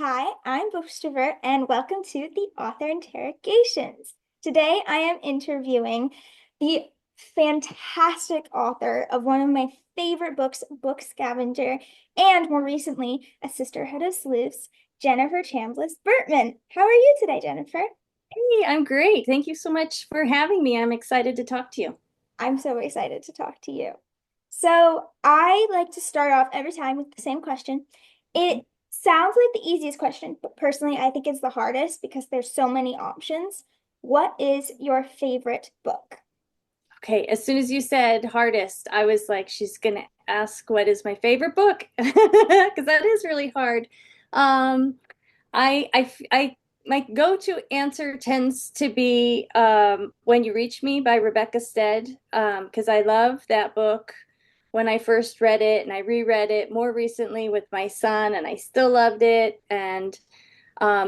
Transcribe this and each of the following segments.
Hi, I'm BOOKSTROVERT, and welcome to the Author Interrogations. Today, I am interviewing the fantastic author of one of my favorite books, Book Scavenger, and more recently, A Sisterhood of Sleuths, Jennifer Chambliss Bertman. How are you today, Jennifer? Hey, I'm great. Thank you so much for having me. I'm excited to talk to you. I'm so excited to talk to you. So, I like to start off every time with the same question. Okay. It sounds like the easiest question, but personally, I think it's the hardest because there's so many options. What is your favorite book? Okay, as soon as you said hardest, I was like, she's gonna ask what is my favorite book because that is really hard. Um, my go-to answer tends to be When You Reach Me by Rebecca Stead, because I love that book when I first read it, and I reread it more recently with my son, and I still loved it. And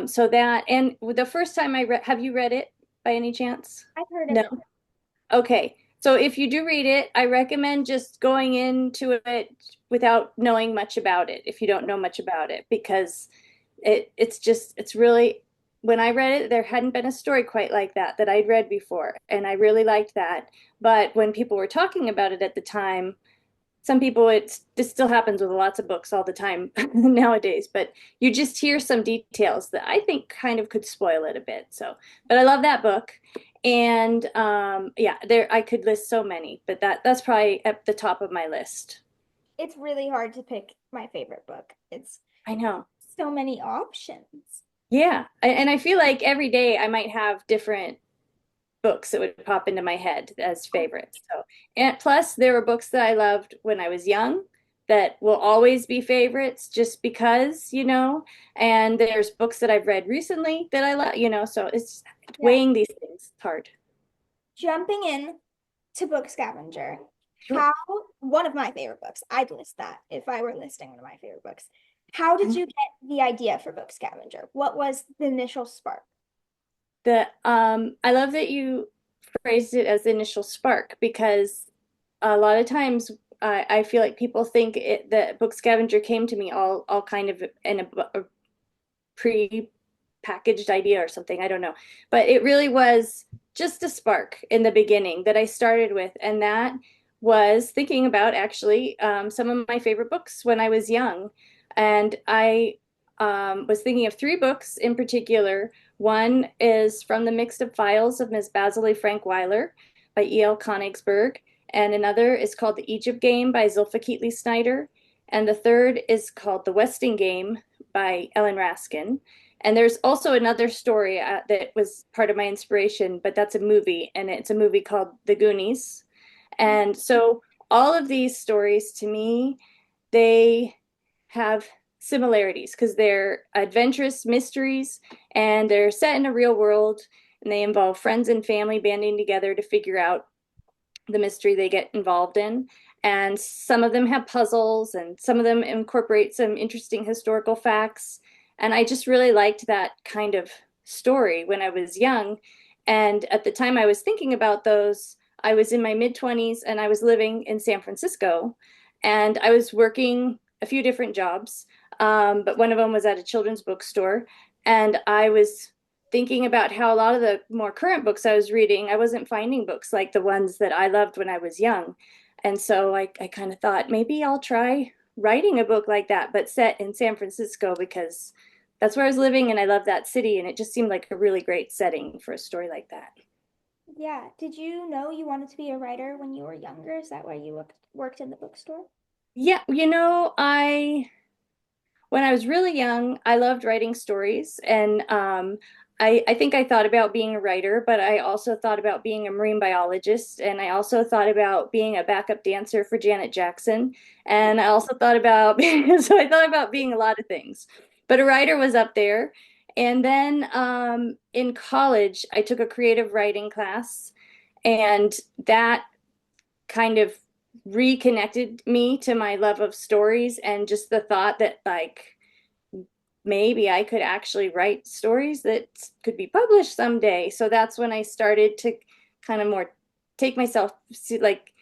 so that, and the first time I read, have you read it by any chance? I've heard of No. it. Okay. So if you do read it, I recommend just going into it without knowing much about it, if you don't know much about it, because it's really, when I read it, there hadn't been a story quite like that I'd read before, and I really liked that. But when people were talking about it at the time, some people, this still happens with lots of books all the time nowadays, but you just hear some details that I think kind of could spoil it a bit. So, but I love that book. And yeah, there I could list so many, but that's probably at the top of my list. It's really hard to pick my favorite book. It's I know. so many options. Yeah. And I feel like every day I might have different books that would pop into my head as favorites. So, and plus there were books that I loved when I was young that will always be favorites just because, and there's books that I've read recently that I love, so it's Yeah. weighing these things. It's hard. Jumping in to Book Scavenger. Sure. How, one of my favorite books, I'd list that if I were listing one of my favorite books. How did you get the idea for Book Scavenger? What was the initial spark? I love that you phrased it as the initial spark because a lot of times I feel like people think that Book Scavenger came to me all kind of in a pre-packaged idea or something. I don't know. But it really was just a spark in the beginning that I started with. And that was thinking about actually some of my favorite books when I was young. And I was thinking of three books in particular. One is From the Mixed Up Files of Ms. Basilea Frank Weiler by E.L. Konigsberg. And another is called The Egypt Game by Zilpha Keatley Snyder. And the third is called The Westing Game by Ellen Raskin. And there's also another story that was part of my inspiration, but that's a movie, and it's a movie called The Goonies. And so all of these stories to me, they have similarities because they're adventurous mysteries and they're set in a real world and they involve friends and family banding together to figure out the mystery they get involved in. And some of them have puzzles, and some of them incorporate some interesting historical facts. And I just really liked that kind of story when I was young. And at the time I was thinking about those, I was in my mid 20s and I was living in San Francisco. And I was working a few different jobs, but one of them was at a children's bookstore. And I was thinking about how a lot of the more current books I was reading, I wasn't finding books like the ones that I loved when I was young. And so I kind of thought maybe I'll try writing a book like that, but set in San Francisco because that's where I was living and I love that city. And it just seemed like a really great setting for a story like that. Yeah. Did you know you wanted to be a writer when you were younger? Is that why you worked in the bookstore? Yeah, when I was really young, I loved writing stories, and I think I thought about being a writer, but I also thought about being a marine biologist, and I also thought about being a backup dancer for Janet Jackson, and I also thought about so I thought about being a lot of things, but a writer was up there. And then in college, I took a creative writing class, and that kind of reconnected me to my love of stories and just the thought that like maybe I could actually write stories that could be published someday. So that's when I started to kind of more take myself like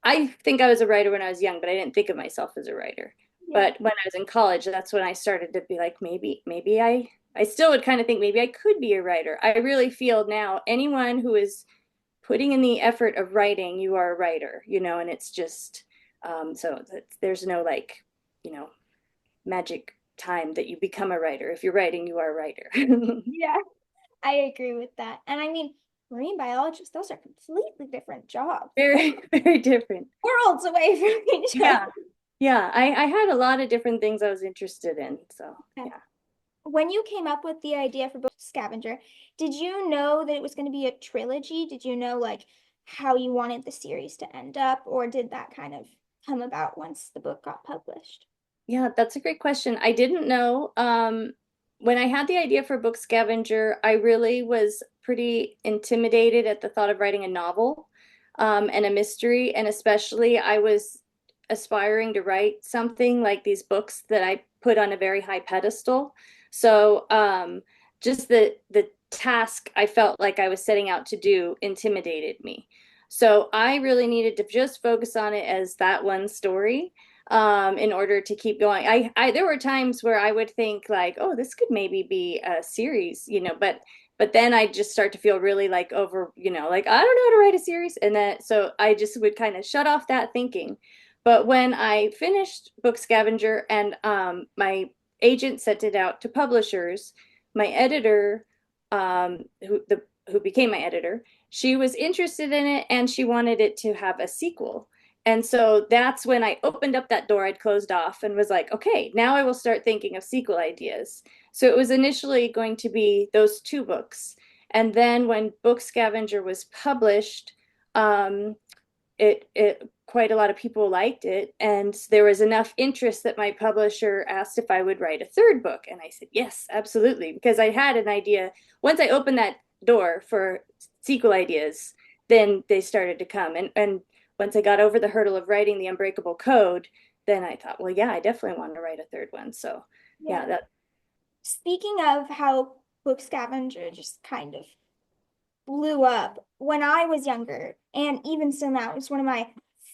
I think I was a writer when I was young, but I didn't think of myself as a writer. Yeah. But when I was in college, that's when I started to be like, maybe I still would kind of think maybe I could be a writer. I really feel now anyone who is putting in the effort of writing, you are a writer, and it's just, so there's no like, you know, magic time that you become a writer. If you're writing, you are a writer. Yeah, I agree with that. And I mean, marine biologists, those are completely different jobs, Very, very different. worlds away from each other. Yeah. Yeah. I had a lot of different things I was interested in. So, Yeah. yeah. When you came up with the idea for Book Scavenger, did you know that it was going to be a trilogy? Did you know like how you wanted the series to end up, or did that kind of come about once the book got published? Yeah, that's a great question. I didn't know. When I had the idea for Book Scavenger, I really was pretty intimidated at the thought of writing a novel, and a mystery. And especially, I was aspiring to write something like these books that I put on a very high pedestal. So, just the task I felt like I was setting out to do intimidated me. So I really needed to just focus on it as that one story, in order to keep going. There were times where I would think like, oh, this could maybe be a series, but then I just start to feel really like over, like I don't know how to write a series, and then so I just would kind of shut off that thinking. But when I finished Book Scavenger and my agent sent it out to publishers, my editor, who became my editor, she was interested in it and she wanted it to have a sequel. And so that's when I opened up that door I'd closed off and was like, okay, now I will start thinking of sequel ideas. So it was initially going to be those two books. And then when Book Scavenger was published, um, it quite a lot of people liked it, and there was enough interest that my publisher asked if I would write a third book, and I said yes, absolutely, because I had an idea. Once I opened that door for sequel ideas, then they started to come, and once I got over the hurdle of writing the Unbreakable Code, then I thought, well, yeah, I definitely want to write a third one. So yeah, Yeah. that. Speaking of how Book Scavenger just kind of blew up when I was younger, and even still now, it's one of my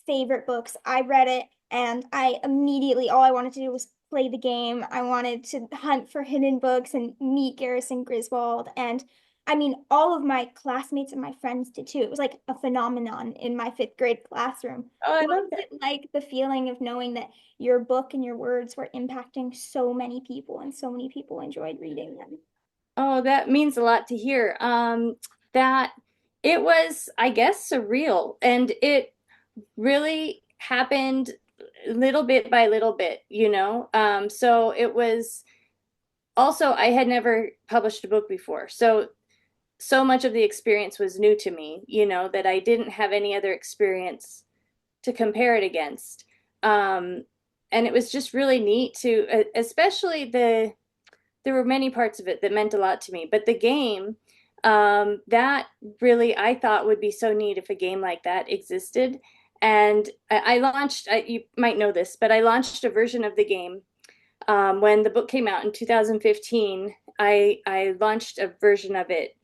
favorite books. I read it and I immediately, all I wanted to do was play the game. I wanted to hunt for hidden books and meet Garrison Griswold. And I mean, all of my classmates and my friends did too. It was like a phenomenon in my fifth grade classroom. Oh, I What love was that. it like, the feeling of knowing that your book and your words were impacting so many people and so many people enjoyed reading them? Oh, that means a lot to hear. That it was, I guess, surreal, and it really happened little bit by little bit. So it was also, I had never published a book before. So much of the experience was new to me, that I didn't have any other experience to compare it against. Um, and it was just really neat to, especially there were many parts of it that meant a lot to me, but the game, that really I thought would be so neat if a game like that existed. And I launched, you might know this, but I launched a version of the game, when the book came out in 2015. I launched a version of it,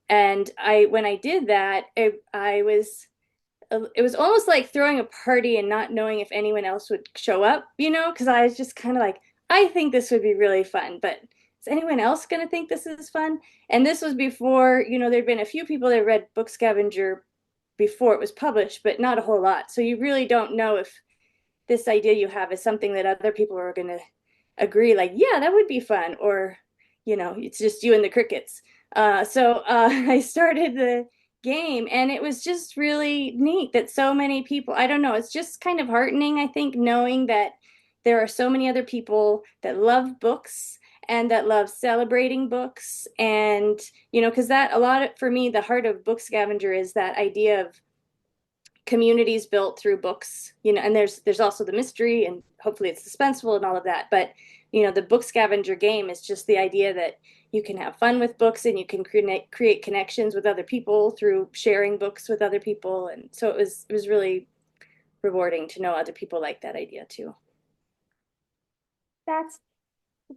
and when I did that, it was almost like throwing a party and not knowing if anyone else would show up, because I was just kind of like, I think this would be really fun, but is anyone else going to think this is fun? And this was before, there'd been a few people that read Book Scavenger before it was published, but not a whole lot. So you really don't know if this idea you have is something that other people are going to agree, like, yeah, that would be fun, or it's just you and the crickets. So I started the game, and it was just really neat that so many people, I don't know, it's just kind of heartening, I think, knowing that there are so many other people that love books and that love celebrating books. And because that a lot of, for me, the heart of Book Scavenger is that idea of communities built through books, and there's also the mystery, and hopefully it's suspenseful and all of that. But the Book Scavenger game is just the idea that you can have fun with books, and you can create connections with other people through sharing books with other people. And so it was really rewarding to know other people like that idea too. That's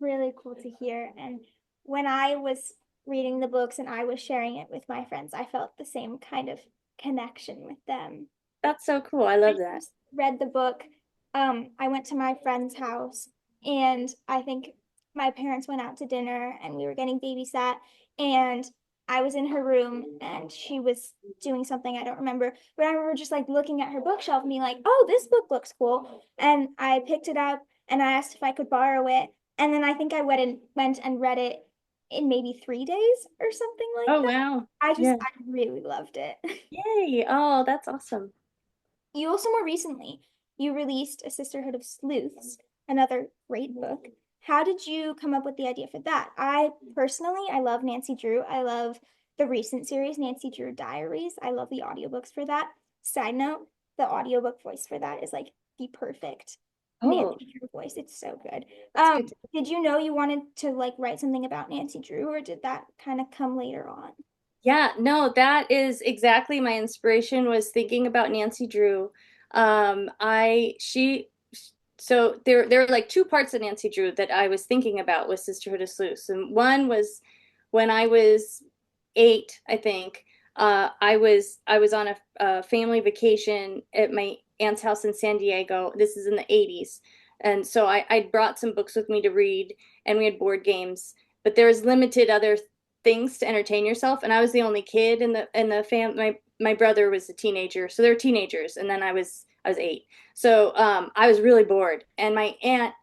really cool to hear. And when I was reading the books and I was sharing it with my friends, I felt the same kind of connection with them. That's so cool. I I love that. first read the book. I went to my friend's house and I think my parents went out to dinner and we were getting babysat, and I was in her room and she was doing something I don't remember, but I remember just like looking at her bookshelf and being like, "Oh, this book looks cool." And I picked it up and I asked if I could borrow it. And then I think I went and read it in maybe 3 days or something like Oh, that. wow. I Yeah. really loved it. Yay. Oh, that's awesome. You also more recently, you released A Sisterhood of Sleuths, another great book. How did you come up with the idea for that? I personally, I love Nancy Drew. I love the recent series, Nancy Drew Diaries. I love the audiobooks for that. Side note, the audiobook voice for that is like the perfect Oh, Nancy Drew voice. It's so good. that's good. Did you know you wanted to like write something about Nancy Drew, or did that kind of come later on? Yeah, no, that is exactly my inspiration was thinking about Nancy Drew. She so there are like two parts of Nancy Drew that I was thinking about with Sisterhood of Sleuths. And one was when I was 8, I think. I was on a family vacation at my aunt's house in San Diego. This is in the 80s. And so I brought some books with me to read, and we had board games, but there was limited other things to entertain yourself. And I was the only kid in the family. My brother was a teenager, so they were teenagers, and then I was 8. So I was really bored, and my aunt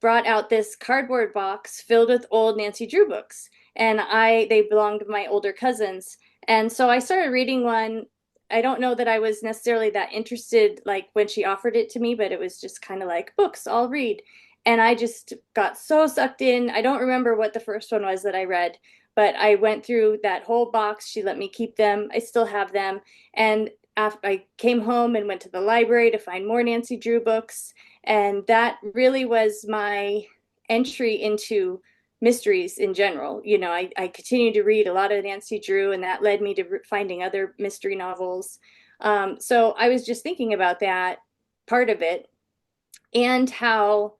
brought out this cardboard box filled with old Nancy Drew books, and I they belonged to my older cousins, and so I started reading one. I don't know that I was necessarily that interested like when she offered it to me, but it was just kind of like books, I'll read. And I just got so sucked in. I don't remember what the first one was that I read, but I went through that whole box. She let me keep them. I still have them. And after I came home and went to the library to find more Nancy Drew books, and that really was my entry into mysteries in general. I continued to read a lot of Nancy Drew, and that led me to finding other mystery novels. So I was just thinking about that part of it, and how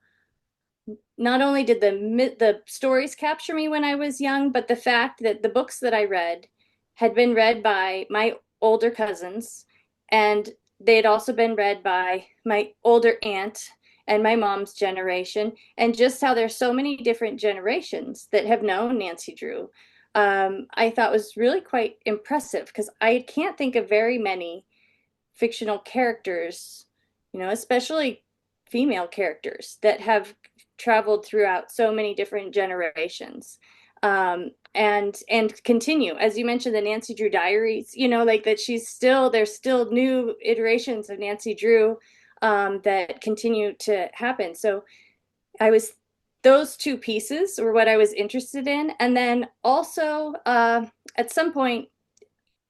not only did the stories capture me when I was young, but the fact that the books that I read had been read by my older cousins, and they had also been read by my older aunt and my mom's generation, and just how there's so many different generations that have known Nancy Drew. I thought was really quite impressive because I can't think of very many fictional characters, especially female characters that have traveled throughout so many different generations. And continue, as you mentioned, the Nancy Drew Diaries, like that there's still new iterations of Nancy Drew that continue to happen. So I was those two pieces were what I was interested in. And then also at some point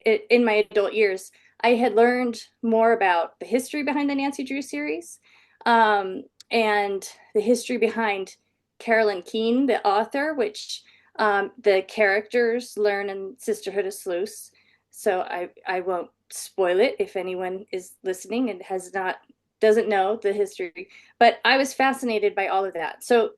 in my adult years, I had learned more about the history behind the Nancy Drew series, and the history behind Carolyn Keene, the author, which the characters learn in Sisterhood of Sleuths. So I won't spoil it if anyone is listening and doesn't know the history. But I was fascinated by all of that. So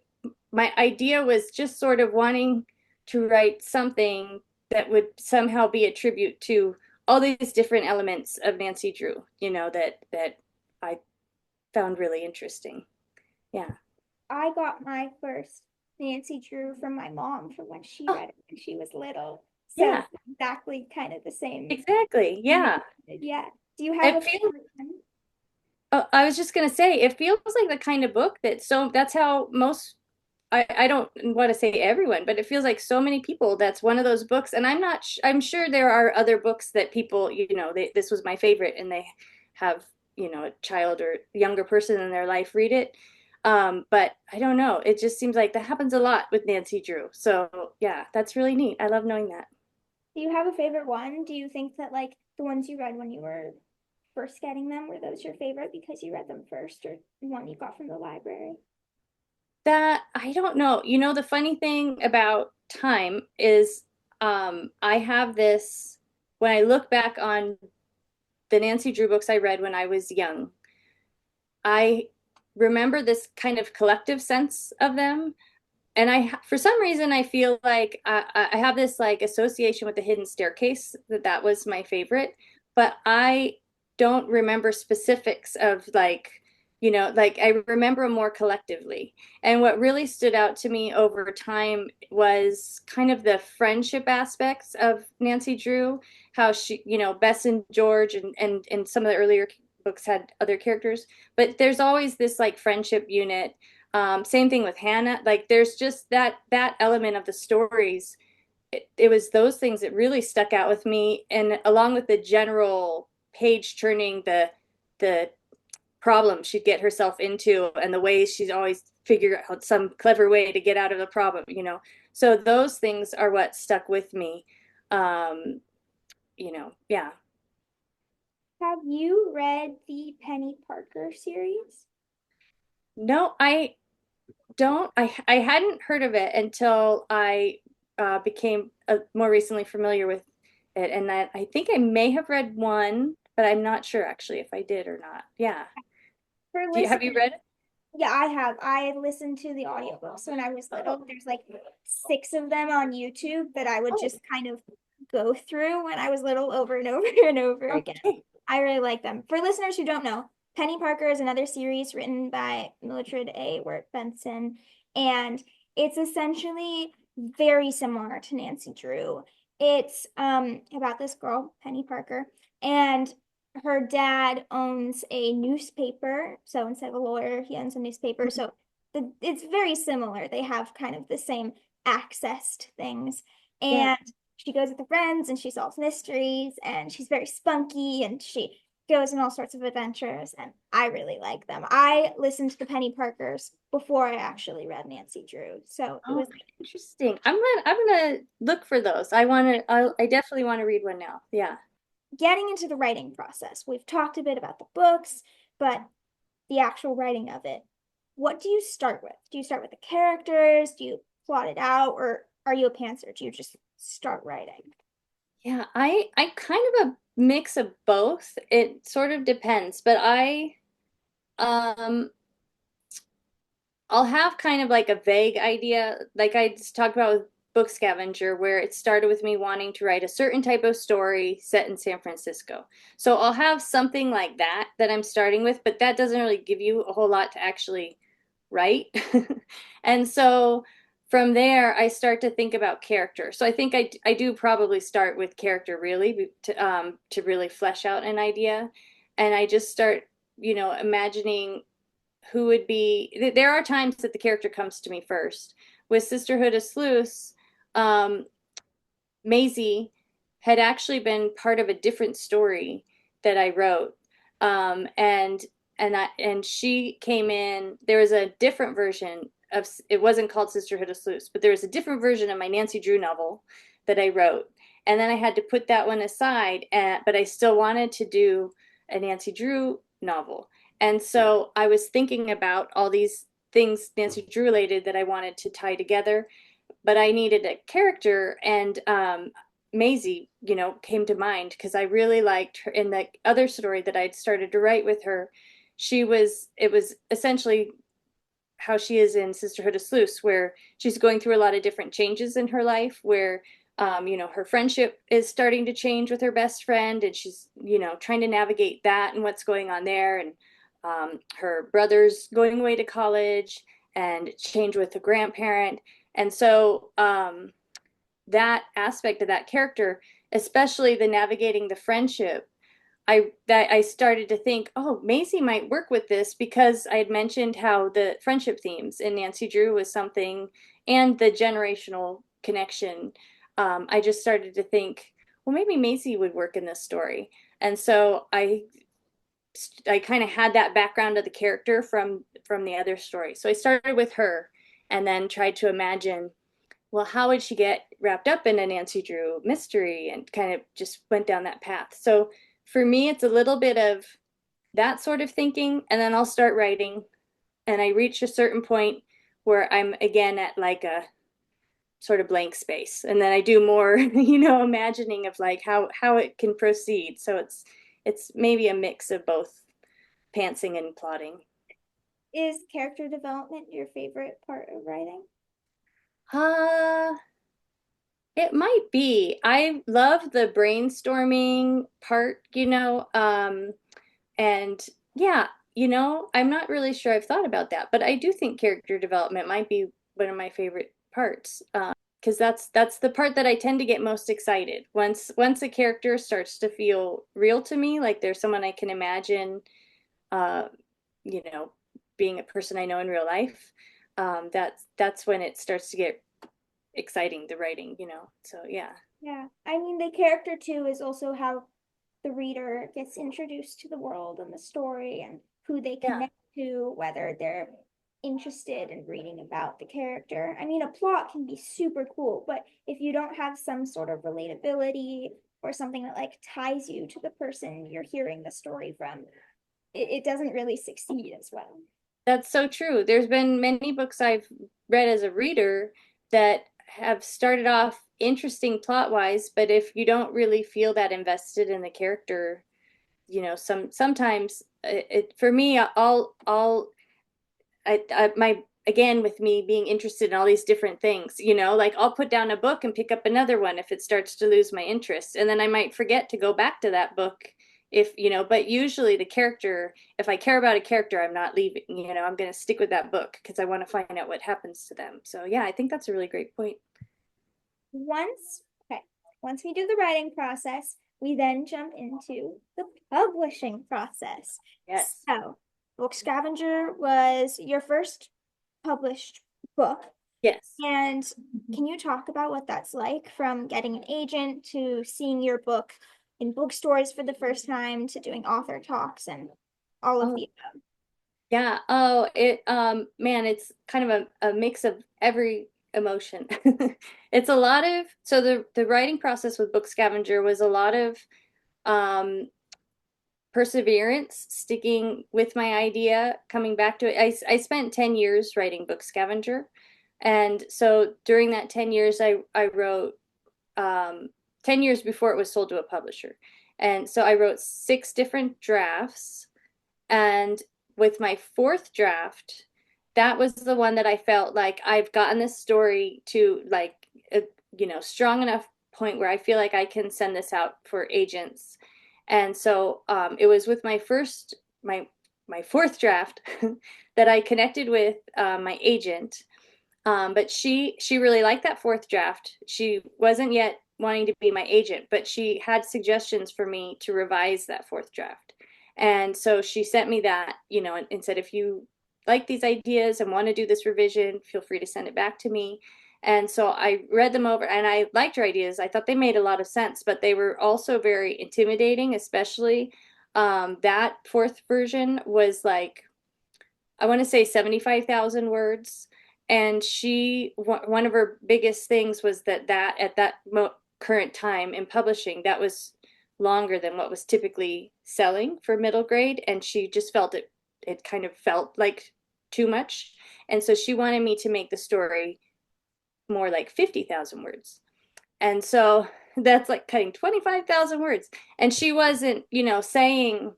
my idea was just sort of wanting to write something that would somehow be a tribute to all these different elements of Nancy Drew, that I found really interesting. Yeah. I got my first Nancy Drew from my mom from when she Oh, read it when she was little. So yeah, it's exactly kind of the same. exactly. Yeah. Yeah. Do you have a It feels, favorite one? I was just going to say, it feels like the kind of book that's how most, I don't want to say everyone, but it feels like so many people, that's one of those books. And I'm sure there are other books that people, this was my favorite, and they have, a child or younger person in their life read it. But I don't know. It just seems like that happens a lot with Nancy Drew. So yeah, that's really neat. I love knowing that. Do you have a favorite one? Do you think that like the ones you read when you were first getting them, were those your favorite because you read them first, or one you got from the library? That I don't know. The funny thing about time is I have this when I look back on the Nancy Drew books I read when I was young, I remember this kind of collective sense of them. And for some reason, I feel like I have this like association with the Hidden Staircase, that was my favorite, but I don't remember specifics of like like I remember them more collectively. And what really stood out to me over time was kind of the friendship aspects of Nancy Drew, how she, Bess and George and some of the earlier books had other characters, but there's always this like friendship unit. Same thing with Hannah. Like there's just that element of the stories. It was those things that really stuck out with me, and along with the general page turning, the problem she'd get herself into and the ways she'd always figure out some clever way to get out of the problem. So those things are what stuck with me. Yeah. Have you read the Penny Parker series? No, I don't. I hadn't heard of it until I became more recently familiar with it, and that I think I may have read one, but I'm not sure actually if I did or not. Yeah. For Have you listeners, read it? yeah, I have. I listened to the audiobooks when I was little. There's like six of them on YouTube that I would Oh, just kind of go through when I was little over and over and over again. okay. I really like them. For listeners who don't know, Penny Parker is another series written by Mildred A. Wirt Benson, and it's essentially very similar to Nancy Drew. It's about this girl, Penny Parker, and her dad owns a newspaper. So instead of a lawyer, he owns a newspaper. So it's very similar. They have kind of the same access to things. Yeah. And she goes with her friends and she solves mysteries and she's very spunky and she goes on all sorts of adventures. And I really like them. I listened to the Penny Parkers before I actually read Nancy Drew. So it Oh, was interesting. I'm gonna look for those. I definitely want to read one now. Yeah. getting into the writing process. We've talked a bit about the books, but the actual writing of it. What do you start with? Do you start with the characters? Do you plot it out? Or are you a pantser? Do you just start writing? Yeah, I kind of a mix of both. It sort of depends, but um I'll have kind of like a vague idea, like I just talked about with Book Scavenger, where it started with me wanting to write a certain type of story set in San Francisco. So I'll have something like that I'm starting with, but that doesn't really give you a whole lot to actually write. And so from there, I start to think about character. So I think I do probably start with character really to really flesh out an idea. And I just start, imagining who would be. There are times that the character comes to me first. With Sisterhood of Sleuths, um, Maisie had actually been part of a different story that I wrote, and she came in. There was a different version of it. Wasn't called Sisterhood of Sleuths, but there was a different version of my Nancy Drew novel that I wrote, and then I had to put that one aside. But I still wanted to do a Nancy Drew novel, and so I was thinking about all these things Nancy Drew related that I wanted to tie together, but I needed a character, and Maisie, came to mind because I really liked her in the other story that I'd started to write with her. It was essentially how she is in Sisterhood of Sleuths, where she's going through a lot of different changes in her life, where her friendship is starting to change with her best friend, and she's, trying to navigate that and what's going on there, and her brother's going away to college and change with a grandparent. And so that aspect of that character, especially the navigating the friendship, I started to think, oh, Maisie might work with this because I had mentioned how the friendship themes in Nancy Drew was something, and the generational connection. I just started to think, well, maybe Maisie would work in this story, and so I kind of had that background of the character from the other story. So I started with her, and then tried to imagine, well, how would she get wrapped up in a Nancy Drew mystery, and kind of just went down that path. So for me, it's a little bit of that sort of thinking, and then I'll start writing, and I reach a certain point where I'm again at like a sort of blank space, and then I do more, imagining of like how it can proceed. So it's maybe a mix of both pantsing and plotting. Is character development your favorite part of writing? Uh, it might be. I love the brainstorming part, and yeah, I'm not really sure I've thought about that, but I do think character development might be one of my favorite parts. Because that's the part that I tend to get most excited. Once a character starts to feel real to me, like there's someone I can imagine, uh, you know, being a person I know in real life, that's when it starts to get exciting, the writing. So yeah. Yeah. I mean, the character too is also how the reader gets introduced to the world and the story and who they Yeah. connect to, whether they're interested in reading about the character. I mean, a plot can be super cool, but if you don't have some sort of relatability or something that like ties you to the person you're hearing the story from, it doesn't really succeed as well. That's so true. There's been many books I've read as a reader that have started off interesting plot wise, but if you don't really feel that invested in the character, sometimes for me, my again with me being interested in all these different things, like I'll put down a book and pick up another one if it starts to lose my interest, and then I might forget to go back to that book but usually the character, if I care about a character, I'm not leaving, I'm going to stick with that book because I want to find out what happens to them. So yeah, I think that's a really great point. Once, okay, once we do the writing process, we then jump into the publishing process. Yes. So, Book Scavenger was your first published book. Yes. And can you talk about what that's like from getting an agent to seeing your book in bookstores for the first time to doing author talks and all of Oh, the yeah. Oh, man, it's kind of a mix of every emotion. It's a lot of, so the writing process with Book Scavenger was a lot of um perseverance, sticking with my idea, coming back to it. I spent 10 years writing Book Scavenger. And so during that 10 years, I wrote 10 years before it was sold to a publisher. And so I wrote six different drafts. And with my fourth draft, that was the one that I felt like I've gotten this story to like a, strong enough point where I feel like I can send this out for agents. And so it was with my fourth draft that I connected with my agent. But she really liked that fourth draft. She wasn't yet wanting to be my agent, but she had suggestions for me to revise that fourth draft. And so she sent me that, and said, if you like these ideas and want to do this revision, feel free to send it back to me. And so I read them over and I liked her ideas. I thought they made a lot of sense, but they were also very intimidating, especially that fourth version was like, I want to say 75,000 words. And one of her biggest things was that at that current time in publishing, that was longer than what was typically selling for middle grade. And she just felt it kind of felt like too much. And so she wanted me to make the story more like 50,000 words. And so that's like cutting 25,000 words. And she wasn't, saying,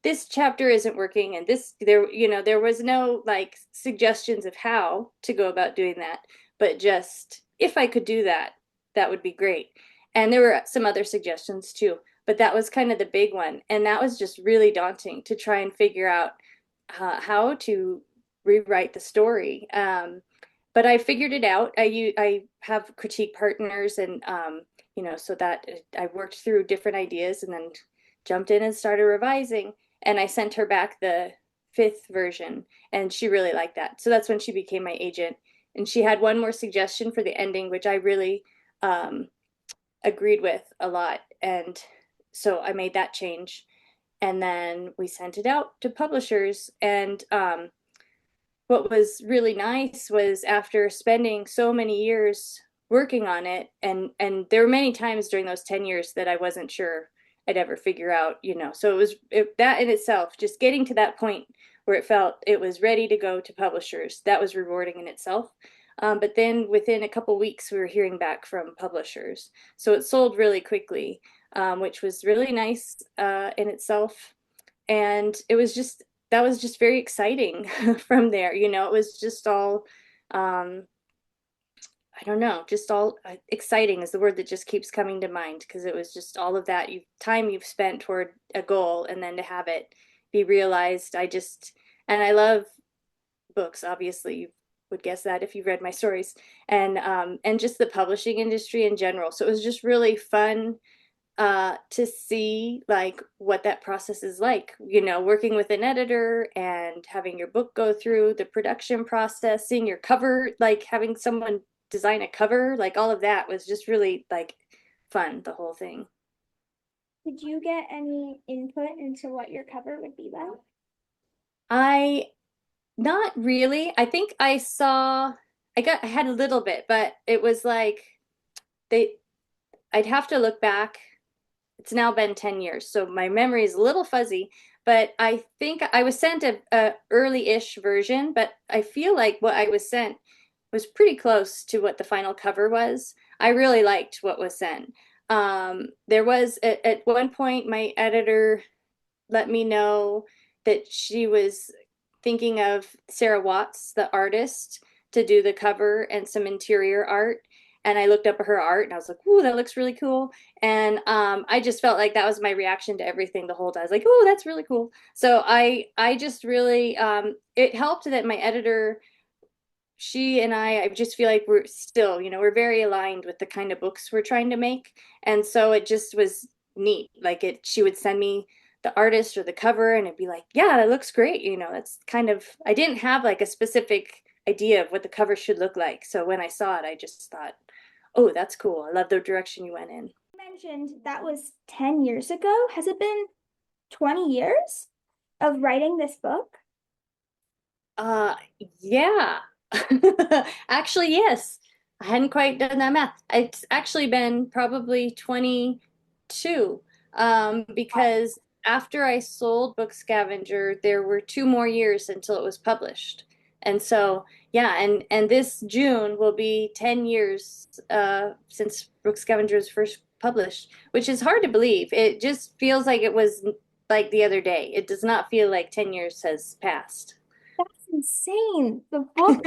this chapter isn't working and there was no like suggestions of how to go about doing that, but just if I could do that, that would be great. And there were some other suggestions too, but that was kind of the big one. And that was just really daunting to try and figure out how to rewrite the story. But I figured it out. I have critique partners and so that I worked through different ideas and then jumped in and started revising. And I sent her back the fifth version, and she really liked that. So that's when she became my agent. And she had one more suggestion for the ending, which I really um, agreed with a lot. And so I made that change. And then we sent it out to publishers. And what was really nice was after spending so many years working on it, and there were many times during those 10 years that I wasn't sure I'd ever figure out, so that in itself, just getting to that point where it felt it was ready to go to publishers, that was rewarding in itself. But then within a couple weeks we were hearing back from publishers, so it sold really quickly, which was really nice in itself. And that was just very exciting from there. It was just all, I don't know, just all exciting is the word that just keeps coming to mind, because it was just all of that time you've spent toward a goal, and then to have it, be realized. And I love books, obviously. You would guess that if you've read my stories, and just the publishing industry in general. So it was just really fun to see like what that process is like, working with an editor and having your book go through the production process, seeing your cover, like having someone design a cover, like all of that was just really like fun, the whole thing. Did you get any input into what your cover would be like? I Not really. I think I had a little bit, but it was like they I'd have to look back. It's now been 10 years, so my memory is a little fuzzy, but I think I was sent a early-ish version, but I feel like what I was sent was pretty close to what the final cover was. I really liked what was sent. There was at one point my editor let me know that she was thinking of Sarah Watts, the artist, to do the cover and some interior art. And I looked up her art and I was like, "Ooh, that looks really cool." And I just felt like that was my reaction to everything the whole time. I was like, "Oh, that's really cool." So I just really it helped that my editor, she and I just feel like we're still, we're very aligned with the kind of books we're trying to make. And so it just was neat. Like she would send me the artist or the cover and it'd be like, yeah, that looks great. That's kind of, I didn't have like a specific idea of what the cover should look like. So when I saw it, I just thought, oh, that's cool. I love the direction you went in. You mentioned that was 10 years ago. Has it been 20 years of writing this book? Uh, yeah. Actually, yes. I hadn't quite done that math. It's actually been probably 22, because after I sold Book Scavenger, there were 2 more years until it was published. And so, yeah, and this June will be 10 years since Book Scavenger was first published, which is hard to believe. It just feels like it was like the other day. It does not feel like 10 years has passed. That's insane. The book,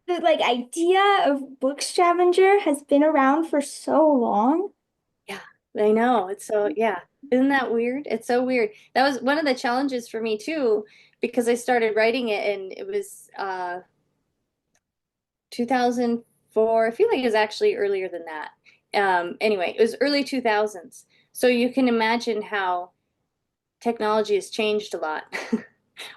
the like idea of Book Scavenger has been around for so long. Yeah, I know. It's so, yeah. Isn't that weird? It's so weird. That was one of the challenges for me too, because I started writing it and it was 2004. I feel like it was actually earlier than that. Anyway, it was early 2000s. So you can imagine how technology has changed a lot.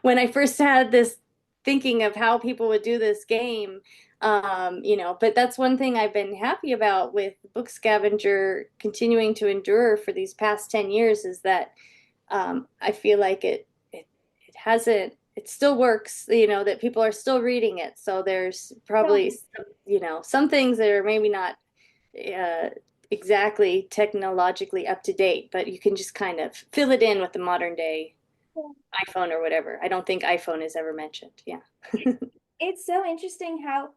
When I first had this thinking of how people would do this game, but that's one thing I've been happy about with Book Scavenger continuing to endure for these past 10 years is that I feel like it hasn't, it still works, that people are still reading it. So there's probably So, some things that are maybe not uh, exactly technologically up to date, but you can just kind of fill it in with the modern day iPhone or whatever. I don't think iPhone is ever mentioned. Yeah. it's so interesting how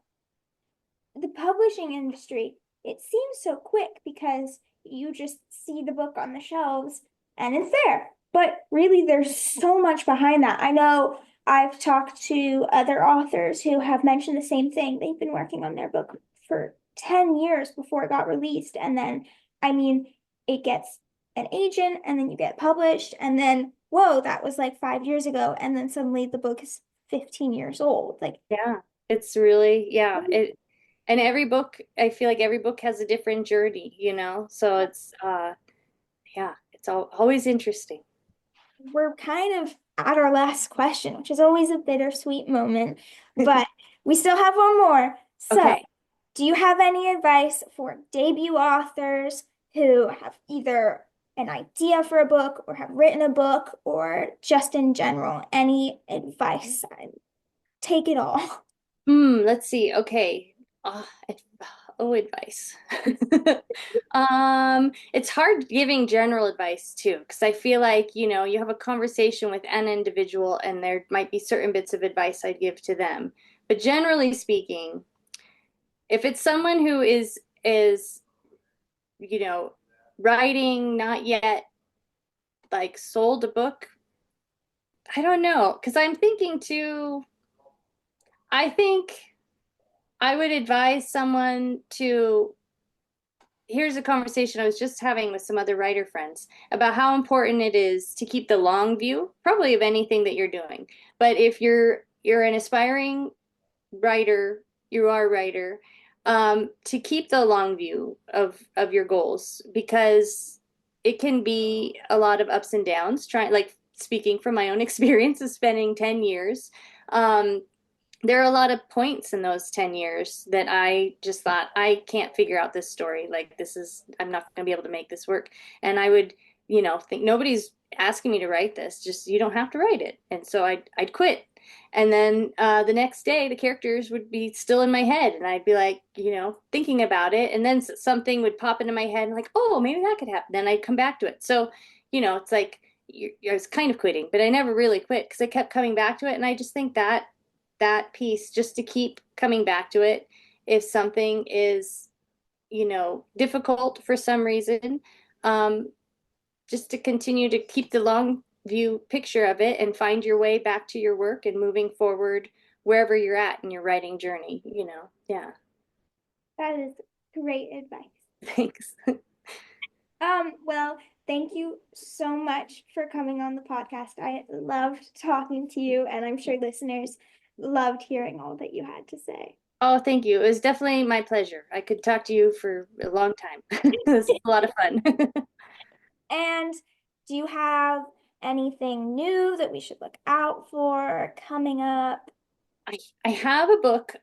the publishing industry, it seems so quick because you just see the book on the shelves and it's there. But really, there's so much behind that. I know I've talked to other authors who have mentioned the same thing. They've been working on their book for 10 years before it got released. And then, I mean, it gets an agent and then you get published. And then, whoa, that was like 5 years ago. And then suddenly the book is 15 years old. Like, Yeah. It's really, yeah. And every book, I feel like every book has a different journey, So it's, yeah, it's always interesting. we're kind of at our last question, which is always a bittersweet moment, but we still have one more. So, Okay. do you have any advice for debut authors who have either an idea for a book or have written a book or just in general? Any advice? Take it all. Let's see. Okay. Advice. It's hard giving general advice too, because I feel like, you have a conversation with an individual and there might be certain bits of advice I'd give to them. But generally speaking, if it's someone who is, you know, writing, not yet like sold a book, I don't know, because I'm thinking too, I think I would advise someone to here's a conversation I was just having with some other writer friends about how important it is to keep the long view, probably of anything that you're doing. But if you're an aspiring writer, you are a writer, to keep the long view of your goals because it can be a lot of ups and downs. Trying like speaking from my own experience of spending 10 years, um, there are a lot of points in those 10 years that I just thought, I can't figure out this story. Like, I'm not going to be able to make this work. And I would, think nobody's asking me to write this, just you don't have to write it. And so I'd quit. And then the next day, the characters would be still in my head. And I'd be like, thinking about it. And then something would pop into my head and like, oh, maybe that could happen. Then I'd come back to it. So, it's like, I was kind of quitting, but I never really quit because I kept coming back to it. And I just think that piece, just to keep coming back to it if something is difficult for some reason, um, just to continue to keep the long view picture of it and find your way back to your work and moving forward wherever you're at in your writing journey. Yeah. That is great advice. Thanks. Well, thank you so much for coming on the podcast. I loved talking to you, and I'm sure listeners loved hearing all that you had to say. Oh, thank you. It was definitely my pleasure. I could talk to you for a long time. This is a lot of fun. And do you have anything new that we should look out for coming up? I have a book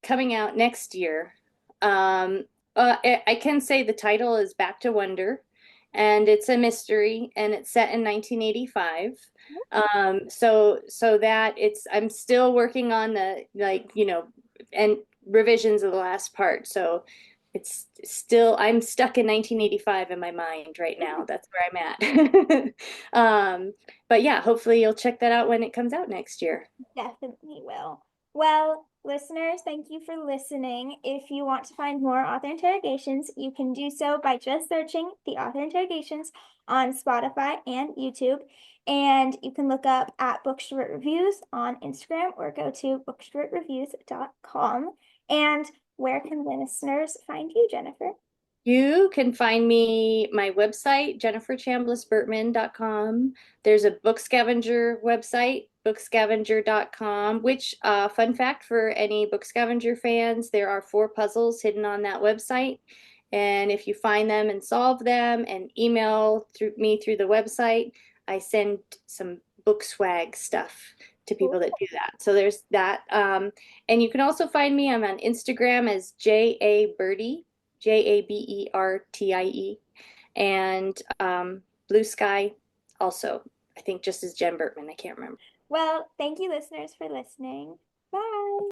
coming out next year. Um, I can say the title is Back to Wonder, and it's a mystery, and it's set in 1985. So that I'm still working on the and revisions of the last part. So it's still I'm stuck in 1985 in my mind right now. That's where I'm at. But yeah, hopefully you'll check that out when it comes out next year. Definitely will. Well, listeners, thank you for listening. If you want to find more author interrogations, you can do so by just searching the author interrogations on Spotify and YouTube. And you can look up at Bookstrovert Reviews on Instagram or go to bookstrovertreviews.com. And where can listeners find you, Jennifer? You can find me my website, JENNIFERCHAMBLISSBERTMAN.com. There's a book scavenger website, bookscavenger.com, which, fun fact for any book scavenger fans, there are 4 puzzles hidden on that website. And if you find them and solve them and email through the website, I send some book swag stuff to people that do that. So there's that. And you can also find me, I'm on Instagram as JABertie. JABERTIE, and Blue Sky also, I think just as Jen Bertman. I can't remember. Well, thank you, listeners, for listening. Bye.